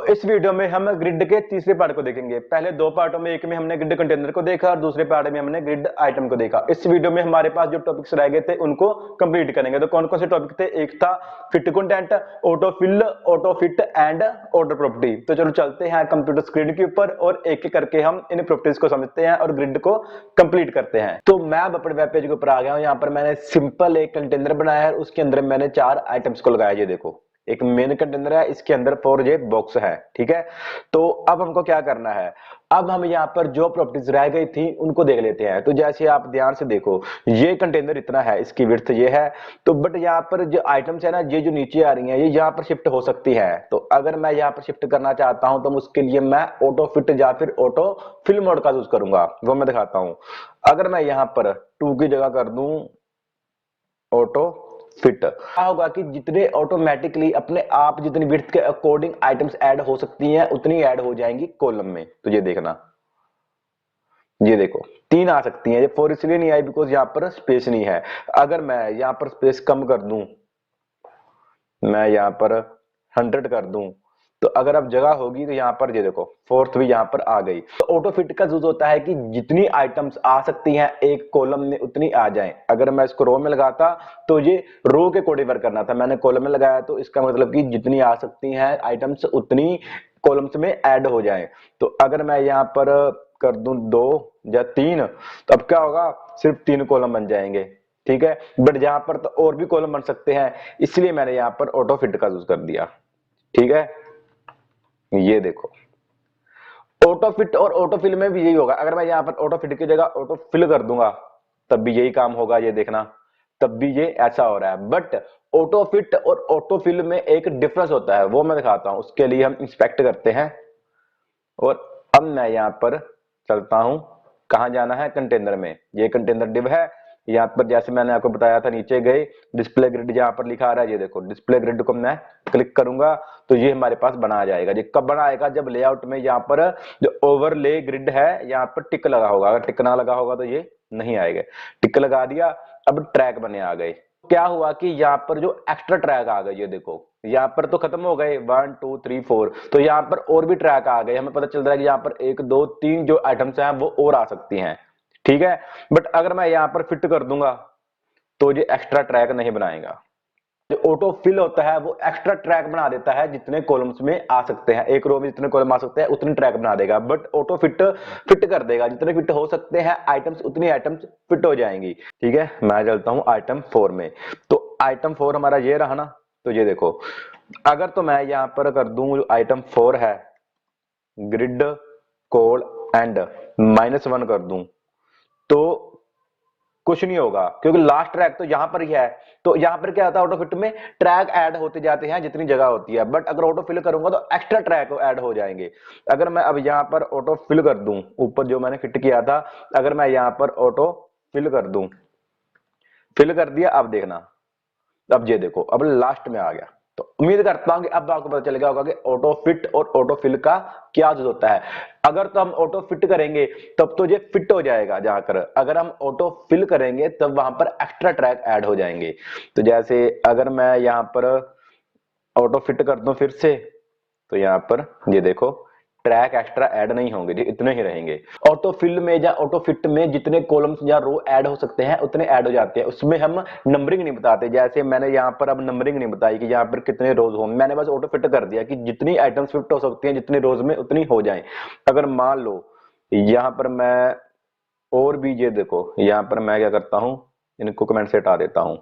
इस वीडियो में हम ग्रिड के तीसरे पार्ट को देखेंगे। पहले दो पार्टों में, एक में हमने ग्रिड कंटेनर को देखा और दूसरे पार्ट में हमने ग्रिड आइटम को देखा। इस वीडियो में हमारे पास जो टॉपिक्स रह गए थे उनको कंप्लीट करेंगे। तो कौन कौन से टॉपिक थे? एक था fit content, auto fill, auto fit and order property. तो चलो चलते हैं कंप्यूटर स्क्रीन के ऊपर और एक एक करके हम इन प्रॉपर्टीज को समझते हैं और ग्रिड को कंप्लीट करते हैं। तो मैं अब अपने वेब पेज के ऊपर आ गया हूं। यहाँ पर मैंने सिंपल एक कंटेनर बनाया है, उसके अंदर मैंने 4 आइटम्स को लगाया। ये देखो, एक मेन कंटेनर है, इसके अंदर 4 ये बॉक्स है, ठीक है। तो अब हमको क्या करना है? अब हम यहाँ पर जो प्रॉपर्टीज रह गई थी उनको देख लेते हैं। तो जैसे आप ध्यान से देखो, ये कंटेनर इतना है, इसकी विड्थ ये है। तो बट यहाँ पर जो आइटम्स है ना, ये जो नीचे आ रही है, ये यहाँ पर शिफ्ट हो सकती है। तो अगर मैं यहाँ पर शिफ्ट करना चाहता हूं तो उसके लिए मैं ऑटो फिट या फिर ऑटो फिल मोड का यूज करूंगा, वो मैं दिखाता हूं। अगर मैं यहाँ पर 2 की जगह कर दूं ऑटो फिट, क्या होगा कि जितने ऑटोमेटिकली अपने आप जितनी विड्थ के अकॉर्डिंग आइटम्स ऐड हो सकती हैं उतनी ऐड हो जाएंगी कॉलम में। तो ये देखना, ये देखो 3 आ सकती हैं। ये 4 इसलिए नहीं आई बिकॉज यहाँ पर स्पेस नहीं है। अगर मैं यहाँ पर स्पेस कम कर दूं, मैं यहाँ पर 100 कर दूं, तो अगर अब जगह होगी तो यहाँ पर ये देखो 4th भी यहाँ पर आ गई। तो ऑटो फिट का यूज होता है कि जितनी आइटम्स आ सकती हैं एक कॉलम में उतनी आ जाएं। अगर मैं इसको रो में लगाता तो ये रो के कोड वर्क करना था, मैंने कॉलम में लगाया, तो इसका मतलब कि जितनी आ सकती हैं आइटम्स उतनी कॉलम्स में ऐड हो जाए। तो अगर मैं यहाँ पर कर दूं 2 या 3, तो अब क्या होगा? सिर्फ 3 कॉलम बन जाएंगे, ठीक है। बट यहाँ पर तो और भी कॉलम बन सकते हैं, इसलिए मैंने यहाँ पर ऑटो फिट का यूज कर दिया, ठीक है। ये देखो, ऑटो फिट और ऑटो फिल में भी यही होगा। अगर मैं यहाँ पर ऑटो फिट की जगह ऑटो फिल कर दूंगा तब भी यही काम होगा, ये देखना, तब भी ये ऐसा हो रहा है। बट ऑटो फिट और ऑटो फिल में एक डिफरेंस होता है, वो मैं दिखाता हूं। उसके लिए हम इंस्पेक्ट करते हैं और अब मैं यहाँ पर चलता हूं। कहां जाना है? कंटेनर में। ये कंटेनर डिव है। यहाँ पर जैसे मैंने आपको बताया था, नीचे गए, डिस्प्ले ग्रिड यहाँ पर लिखा आ रहा है, ये देखो डिस्प्ले ग्रिड को मैं क्लिक करूंगा तो ये हमारे पास बना आ जाएगा। ये कब बना आएगा? जब लेआउट में यहाँ पर जो ओवरले ग्रिड है यहाँ पर टिक लगा होगा। अगर टिक ना लगा होगा तो ये नहीं आएगा। टिक लगा दिया, अब ट्रैक बने आ गए। क्या हुआ कि यहाँ पर जो एक्स्ट्रा ट्रैक आ गए, ये देखो यहाँ पर तो खत्म हो गए 1 2 3 4, तो यहाँ पर और भी ट्रैक आ गए। हमें पता चल रहा है कि यहाँ पर 1 2 3 जो आइटम्स हैं वो और आ सकती हैं, ठीक है। बट अगर मैं यहाँ पर फिट कर दूंगा तो ये एक्स्ट्रा ट्रैक नहीं बनाएगा। जो ऑटो फिल होता है वो एक्स्ट्रा ट्रैक बना देता है, जितने कॉलम्स में आ सकते हैं, एक रो में जितने कॉलम आ सकते हैं उतने ट्रैक बना देगा। बट ऑटो फिट फिट कर देगा, जितने फिट हो सकते हैं आइटम्स उतनी आइटम्स फिट हो जाएंगी, ठीक है। मैं चलता हूं आइटम 4 में। तो आइटम 4 हमारा ये रहा ना। तो ये देखो, अगर तो मैं यहां पर कर दूं जो आइटम 4 है, ग्रिड कोड एंड -1 कर दूं, तो कुछ नहीं होगा क्योंकि लास्ट ट्रैक तो यहां पर ही है। तो यहां पर क्या होता है? ऑटो फिट में ट्रैक ऐड होते जाते हैं जितनी जगह होती है। बट अगर ऑटो फिल करूंगा तो एक्स्ट्रा ट्रैक ऐड हो जाएंगे। अगर मैं अब यहां पर ऑटो फिल कर दूं, ऊपर जो मैंने फिट किया था, अगर मैं यहां पर ऑटो फिल कर दूं, फिल कर दिया, अब देखना, अब ये देखो अब लास्ट में आ गया। तो उम्मीद करता हूं कि अब आपको पता चलेगा होगा कि ऑटो फिट और ऑटो फिल का क्या यूज होता है। अगर तो हम ऑटो फिट करेंगे तब तो ये फिट हो जाएगा जाकर, अगर हम ऑटो फिल करेंगे तब वहां पर एक्स्ट्रा ट्रैक ऐड हो जाएंगे। तो जैसे अगर मैं यहां पर ऑटो फिट कर दूं फिर से, तो यहां पर ये देखो ट्रैक एक्स्ट्रा ऐड नहीं होंगे, जी इतने ही रहेंगे। ऑटो फिल में या ऑटो फिट में जितने कॉलम्स या रो ऐड हो सकते हैं उतने ऐड हो जाते हैं, उसमें हम नंबरिंग नहीं बताते। जैसे मैंने यहाँ पर अब नंबरिंग नहीं बताई कि यहाँ पर कितने रोज हो, मैंने बस ऑटो फिट कर दिया कि जितनी आइटम्स फिट हो सकती हैं जितने रोज में उतनी हो जाए। अगर मान लो यहाँ पर मैं और भी, ये देखो यहाँ पर मैं क्या करता हूँ, इनको कमेंट से हटा देता हूँ।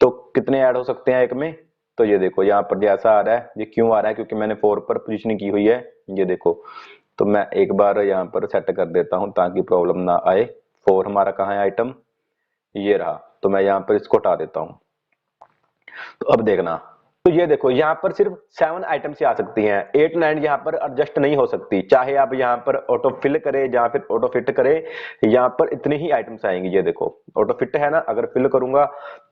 तो कितने ऐड हो सकते हैं एक में? तो ये देखो यहाँ पर जैसा आ रहा है, ये क्यों आ रहा है? क्योंकि मैंने 4 पर पोजीशनिंग की हुई है, ये देखो। तो मैं एक बार यहाँ पर सेट कर देता हूं ताकि प्रॉब्लम ना आए। 4 हमारा कहाँ है आइटम? ये रहा। तो मैं यहाँ पर इसको हटा देता हूं। तो अब देखना, तो ये देखो यहाँ पर सिर्फ 7 आइटम से आ सकती हैं, 8 9 यहाँ पर एडजस्ट नहीं हो सकती। चाहे आप यहाँ पर ऑटो फिल करे या फिर ऑटो फिट करे, यहाँ पर इतनी ही आइटम्स आएंगी। ये देखो ऑटो फिट है ना, अगर फिल करूंगा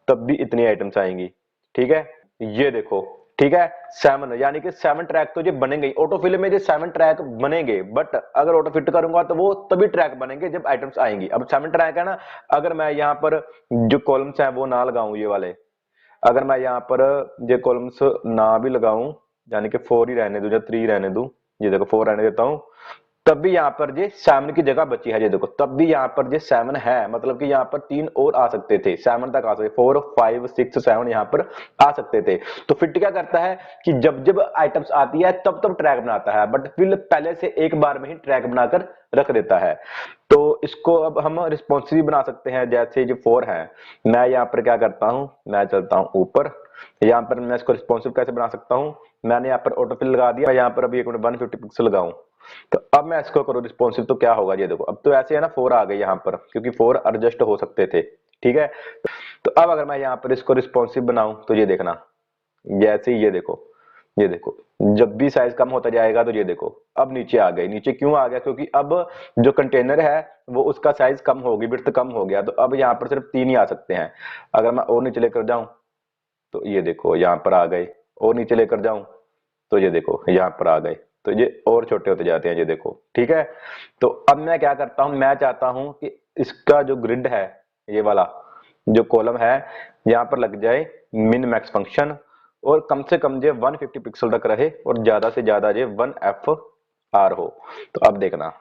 तब भी इतनी आइटम्स आएंगी, ठीक है। ये देखो, ठीक है, 7, यानी कि 7 ट्रैक तो ये बनेंगे। ऑटो फिल में जो 7 ट्रैक बनेंगे, बट अगर ऑटो फिट करूंगा तो वो तभी ट्रैक बनेंगे जब आइटम्स आएंगी। अब 7 ट्रैक है ना, अगर मैं यहाँ पर जो कॉलम्स हैं वो ना लगाऊं, ये वाले, अगर मैं यहाँ पर ये कॉलम्स ना भी लगाऊं यानी कि 4 ही रहने दूं या 3 रहने दूं, ये देखो 4 रहने देता हूं, तब भी यहाँ पर ये 7 की जगह बची है, ये देखो तब भी यहाँ पर ये 7 है, मतलब कि यहाँ पर 3 और आ सकते थे, 7 तक आ सकते, 4 5 6 7 यहाँ पर आ सकते थे। तो फिट क्या करता है कि जब जब आइटम्स आती है तब तब ट्रैक बनाता है, बट फिल पहले से एक बार में ही ट्रैक बनाकर रख देता है। तो इसको अब हम रिस्पॉन्सिव बना सकते हैं, जैसे जो 4 है, मैं यहाँ पर क्या करता हूँ, मैं चलता हूँ ऊपर, यहाँ पर मैं इसको रिस्पॉन्सिव कैसे बना सकता हूँ, मैंने यहाँ पर ऑटोफिल लगा दिया, यहाँ पर अभी 150 पिक्सल लगाऊं, तो अब मैं इसको करूँ रिस्पॉन्सिव तो क्या होगा, ये देखो अब तो ऐसे है ना 4 आ गए यहाँ पर, क्योंकि 4 एडजस्ट हो सकते थे, ठीक है। तो अब अगर मैं यहाँ पर इसको रिस्पॉन्सिव बनाऊं तो ये देखना, जैसे ही ये देखो, ये देखो जब भी साइज कम होता जाएगा तो ये देखो अब नीचे आ गए, नीचे क्यों आ गया, क्योंकि अब जो कंटेनर है वो उसका साइज कम होगी, विड्थ कम हो गया, तो अब यहाँ पर सिर्फ 3 ही आ सकते हैं। अगर मैं और नीचे लेकर जाऊं तो ये देखो यहाँ पर आ गए, और नीचे लेकर जाऊं तो ये देखो यहाँ पर आ गए, तो ये और छोटे होते जाते हैं, ये देखो, ठीक है। तो अब मैं क्या करता हूं, मैं चाहता हूं कि इसका जो ग्रिड है, ये वाला जो कॉलम है, यहाँ पर लग जाए मिन मैक्स फंक्शन, और कम से कम जो 150 पिक्सल तक रहे, और ज्यादा से ज्यादा जो 1 FR हो। तो अब देखना,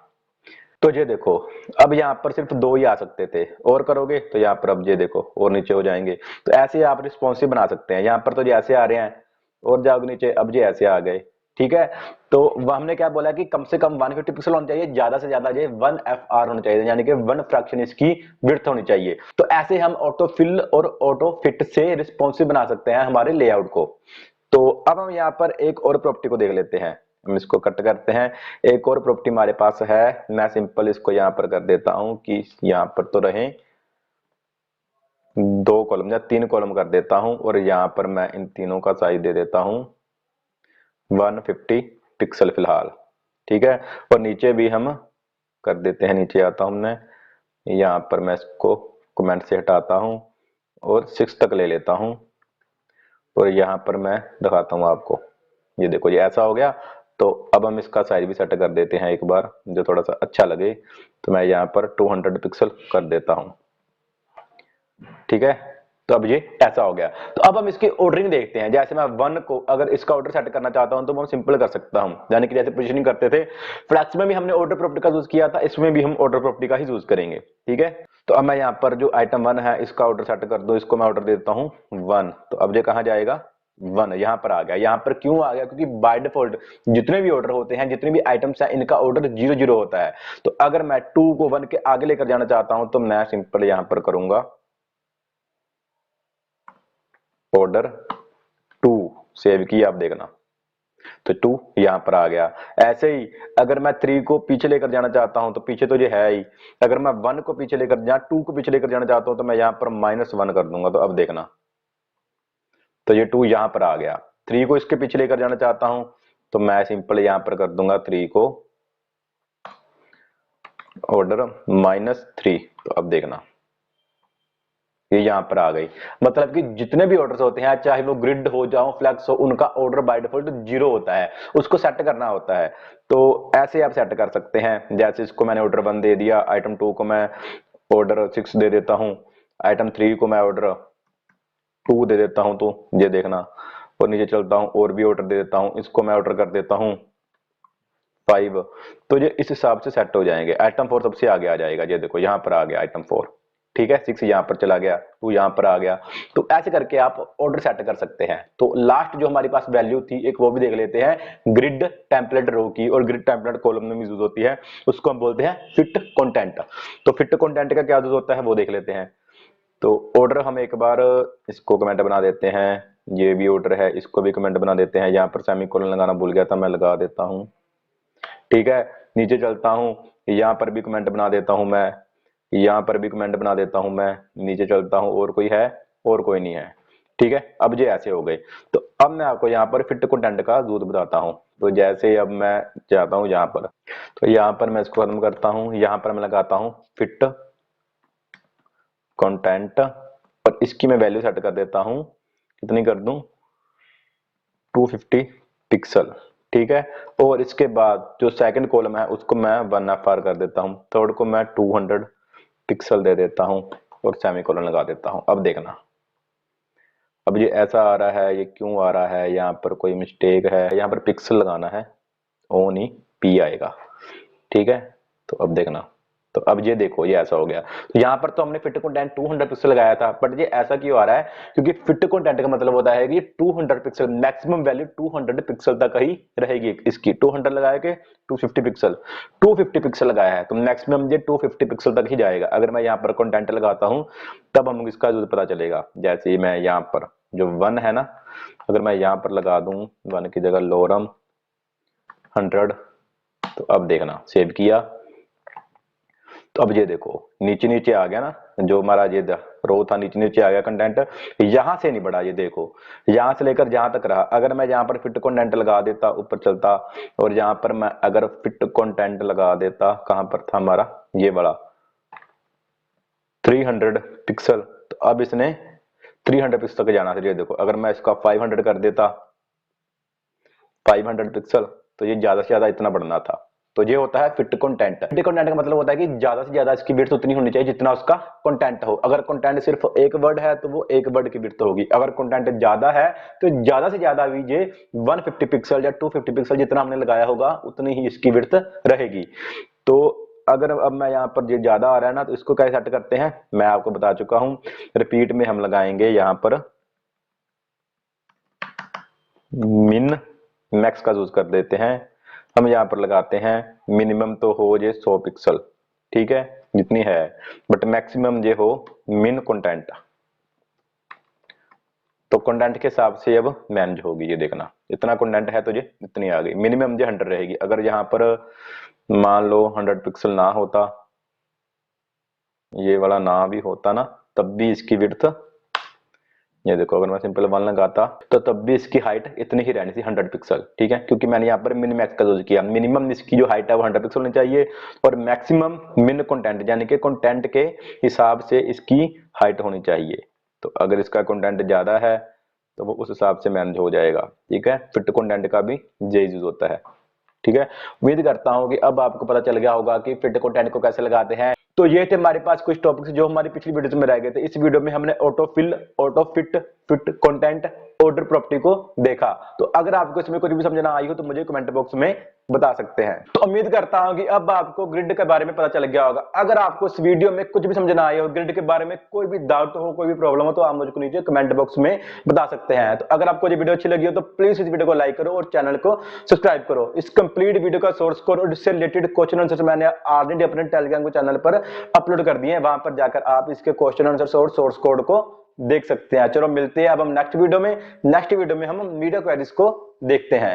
तो ये देखो अब यहाँ पर सिर्फ 2 ही आ सकते थे, और करोगे तो यहाँ पर अब ये देखो और नीचे हो जाएंगे। तो ऐसे आप रिस्पॉन्सिव बना सकते हैं, यहाँ पर तो ये ऐसे आ रहे हैं, और जाओगे नीचे अब ये ऐसे आ गए, ठीक है। तो वह हमने क्या बोला कि कम से कम 150 पिक्सल होना चाहिए, ज्यादा से ज्यादा ये 1 FR होना चाहिए, यानी कि 1 फ्रैक्शन इसकी विड्थ होनी चाहिए। तो ऐसे हम ऑटो फिल और ऑटो फिट से रिस्पॉन्सिव बना सकते हैं हमारे लेआउट को। तो अब हम यहाँ पर एक और प्रॉपर्टी को देख लेते हैं, हम इसको कट करते हैं, एक और प्रॉपर्टी हमारे पास है, मैं सिंपल इसको यहाँ पर कर देता हूं कि यहाँ पर तो रहे 2 कॉलम या 3 कॉलम कर देता हूं, और यहाँ पर मैं इन तीनों का साइज दे देता हूं 150 पिक्सल फिलहाल, ठीक है। और नीचे भी हम कर देते हैं, नीचे आता हूं मैं, यहाँ पर मैं इसको कमेंट से हटाता हूं और 6 तक ले लेता हूं, और यहाँ पर मैं दिखाता हूँ आपको, ये देखो ये ऐसा हो गया। तो अब हम इसका साइज भी सेट कर देते हैं एक बार, जो थोड़ा सा अच्छा लगे, तो मैं यहाँ पर 200 पिक्सल कर देता हूँ, ठीक है। तो अब ये ऐसा हो गया। तो अब हम इसकी ऑर्डरिंग देखते हैं, जैसे मैं 1 को अगर इसका ऑर्डर सेट करना चाहता हूं तो मैं सिंपल कर सकता हूं, यानी कि जैसे पोजीशनिंग करते थे फ्लैक्स में भी हमने ऑर्डर प्रॉपर्टी का यूज किया था, इसमें भी हम ऑर्डर प्रॉपर्टी का ही यूज करेंगे, ठीक है। तो अब मैं यहाँ पर जो आइटम 1 है इसका ऑर्डर सेट कर दूं, इसको मैं ऑर्डर दे देता हूं 1, तो अब ये कहां जाएगा, 1 यहाँ पर आ गया। यहाँ पर क्यों आ गया, क्योंकि बाय डिफॉल्ट जितने भी ऑर्डर होते हैं, जितने भी आइटम्स हैं, इनका ऑर्डर 0 0 होता है। तो अगर मैं 2 को 1 के आगे लेकर जाना चाहता हूं तो मैं सिंपल यहाँ पर करूंगा ऑर्डर 2 सेव किया, आप देखना, तो 2 यहां पर आ गया। ऐसे ही अगर मैं 3 को पीछे लेकर जाना चाहता हूं तो पीछे तो ये है ही, अगर मैं 1 को पीछे लेकर 2 को पीछे लेकर जाना चाहता हूं तो मैं यहां पर -1 कर दूंगा, तो अब देखना, तो ये 2 यहां पर आ गया। 3 को इसके पीछे लेकर जाना चाहता हूं तो मैं सिंपल यहां पर कर दूंगा 3 को ऑर्डर -3, तो अब देखना ये यहां पर आ गई। मतलब कि जितने भी ऑर्डर्स होते हैं, चाहे वो ग्रिड हो जाओ फ्लैक्स हो, उनका ऑर्डर बाय डिफॉल्ट 0 होता है, उसको सेट करना होता है। तो ऐसे आप सेट कर सकते हैं, जैसे इसको मैंने ऑर्डर 1 दे दिया, आइटम 2 को मैं ऑर्डर 6 दे देता हूं, आइटम 3 को मैं ऑर्डर 2 दे देता हूं, तो ये देखना, और नीचे चलता हूं और भी ऑर्डर दे देता हूं, इसको मैं ऑर्डर कर देता हूं 5, तो ये इस हिसाब से सेट हो जाएंगे। आइटम 4 सबसे आगे आ जाएगा, ये देखो यहां पर आ गया आइटम 4, ठीक है। 6 यहां पर चला गया, 2 यहां पर आ गया। तो ऐसे करके आप ऑर्डर सेट कर सकते हैं। तो लास्ट जो हमारी पास वैल्यू थी एक, वो भी देख लेते हैं, ग्रिड टेम्पलेट रो की, और ग्रिड टेम्पलेट कॉलम में यूज होती है, उसको हम बोलते हैं फिट कंटेंट। तो फिट कंटेंट का क्या यूज होता है वो देख लेते हैं। तो ऑर्डर हम एक बार इसको कमेंट बना देते हैं, ये भी ऑर्डर है, इसको भी कमेंट बना देते हैं, यहाँ पर सेमीकोलन लगाना भूल गया था, मैं लगा देता हूँ, ठीक है। नीचे चलता हूं, यहां पर भी कमेंट बना देता हूं मैं, यहां पर भी कमेंट बना देता हूं मैं, नीचे चलता हूं और कोई है, और कोई नहीं है, ठीक है। अब ये ऐसे हो गए। तो अब मैं आपको यहाँ पर फिट कंटेंट का यूज बताता हूं। तो जैसे अब मैं जाता हूं यहाँ पर, तो यहाँ पर मैं इसको खत्म करता हूं, यहाँ पर मैं लगाता हूं फिट कंटेंट, और इसकी मैं वैल्यू सेट कर देता हूं, कितनी कर दूं, 250 पिक्सल, ठीक है। और इसके बाद जो सेकंड कॉलम है उसको मैं 1 FR कर देता हूं, थर्ड को मैं 200 पिक्सल दे देता हूं, और सेमीकोलन लगा देता हूं। अब देखना अब ये ऐसा आ रहा है, ये क्यों आ रहा है, यहाँ पर कोई मिस्टेक है, यहाँ पर पिक्सल लगाना है, ओ नहीं पी आएगा, ठीक है। तो अब देखना, तो अब ये देखो ये ऐसा हो गया। तो यहाँ पर तो हमने फिट कंटेंट 200 पिक्सल लगाया था, बट ये ऐसा क्यों आ रहा है, क्योंकि फिट कंटेंट का मतलब होता है कि 200 पिक्सल, मैक्सिमम वैल्यू 200 पिक्सल तक ही रहेगी इसकी। 200 लगाया के 250 पिक्सल, 250 पिक्सल लगाया है तो मैक्सिमम ये 250 पिक्सल तक ही जाएगा। अगर मैं यहाँ पर कंटेंट लगाता हूँ तब हमको इसका यूज पता चलेगा। जैसे ही मैं यहाँ पर जो 1 है ना, अगर मैं यहाँ पर लगा दूं 1 की जगह लोरम 100, तो अब देखना सेव किया, तो अब ये देखो नीचे नीचे आ गया ना, जो हमारा ये रो था नीचे नीचे आ गया कंटेंट, यहां से नहीं बढ़ा, ये देखो यहां से लेकर जहां तक रहा। अगर मैं यहां पर फिट कंटेंट लगा देता ऊपर चलता, और यहां पर मैं अगर फिट कंटेंट लगा देता, कहां पर था हमारा ये वाला 300 पिक्सल, तो अब इसने 300 पिक्सल तक जाना था। ये देखो अगर मैं इसका 500 कर देता, 500 पिक्सल, तो ये ज्यादा से ज्यादा इतना बढ़ना था। तो ये होता है फिट कंटेंट। फिट कंटेंट का मतलब होता है कि ज्यादा से ज्यादा इसकी विड्थ उतनी होनी चाहिए जितना उसका कंटेंट हो। अगर कंटेंट सिर्फ एक वर्ड है तो वो एक वर्ड की विड्थ होगी, अगर कंटेंट ज्यादा है तो ज्यादा से ज्यादा भी ये 150 पिक्सल या 250 पिक्सल जितना हमने लगाया होगा उतनी ही इसकी विड्थ रहेगी। तो अगर अब मैं यहाँ पर ये ज्यादा आ रहा है ना, तो इसको कैसे सेट करते हैं मैं आपको बता चुका हूं। रिपीट में हम लगाएंगे यहाँ पर मिन मैक्स का यूज कर देते हैं। हम यहाँ पर लगाते हैं मिनिमम तो हो ये 100 पिक्सल, ठीक है जितनी है, बट मैक्सिमम ये हो मिन कंटेंट। तो कंटेंट के हिसाब से अब मैनेज होगी, ये देखना इतना कंटेंट है तो ये इतनी आ गई। मिनिमम ये 100 रहेगी। अगर यहाँ पर मान लो 100 पिक्सल ना होता, ये वाला ना भी होता ना, तब भी इसकी विड्थ, ये देखो अगर मैं सिंपल 1 लगाता तो तब भी इसकी हाइट इतनी ही रहनी थी 100 पिक्सल, ठीक है, क्योंकि मैंने यहाँ पर मिन मैक्स का यूज किया। मिनिमम इसकी जो हाइट है वो 100 पिक्सल होनी चाहिए, और मैक्सिमम मिन कंटेंट यानी कि कंटेंट के हिसाब से इसकी हाइट होनी चाहिए। तो अगर इसका कंटेंट ज्यादा है तो वो उस हिसाब से मैनेज हो जाएगा, ठीक है। फिट कंटेंट का भी ये यूज होता है, ठीक है। उम्मीद करता हूं कि अब आपको पता चल गया होगा कि फिट कंटेंट को कैसे लगाते हैं। तो ये थे हमारे पास कुछ टॉपिक्स जो हमारी पिछली वीडियो में रह गए थे। इस वीडियो में हमने auto fill, auto fit, fit content, order property को देखा। तो अगर आपको इसमें कुछ भी समझना आई हो तो मुझे कमेंट बॉक्स में बता सकते हैं। तो उम्मीद करता हूं कि अब आपको ग्रिड के बारे में पता चल गया होगा। अगर आपको इस वीडियो में कुछ भी समझना आया हो, ग्रिड के बारे में कोई भी डाउट हो, कोई भी प्रॉब्लम हो, तो आप मुझको नीचे कमेंट बॉक्स में बता सकते हैं। तो अगर आपको ये वीडियो अच्छी लगी हो तो प्लीज इस वीडियो को लाइक करो और चैनल को सब्सक्राइब करो। इस कंप्लीट वीडियो का सोर्स कोड और इससे रिलेटेड क्वेश्चन आंसर मैंने ऑलरेडी अपने टेलीग्राम चैनल पर अपलोड कर दिए हैं, वहां पर जाकर आप इसके क्वेश्चन आंसर और सोर्स कोड को देख सकते हैं। चलो मिलते हैं अब हम नेक्स्ट वीडियो में। नेक्स्ट वीडियो में हम मीडिया क्वेरीज को देखते हैं।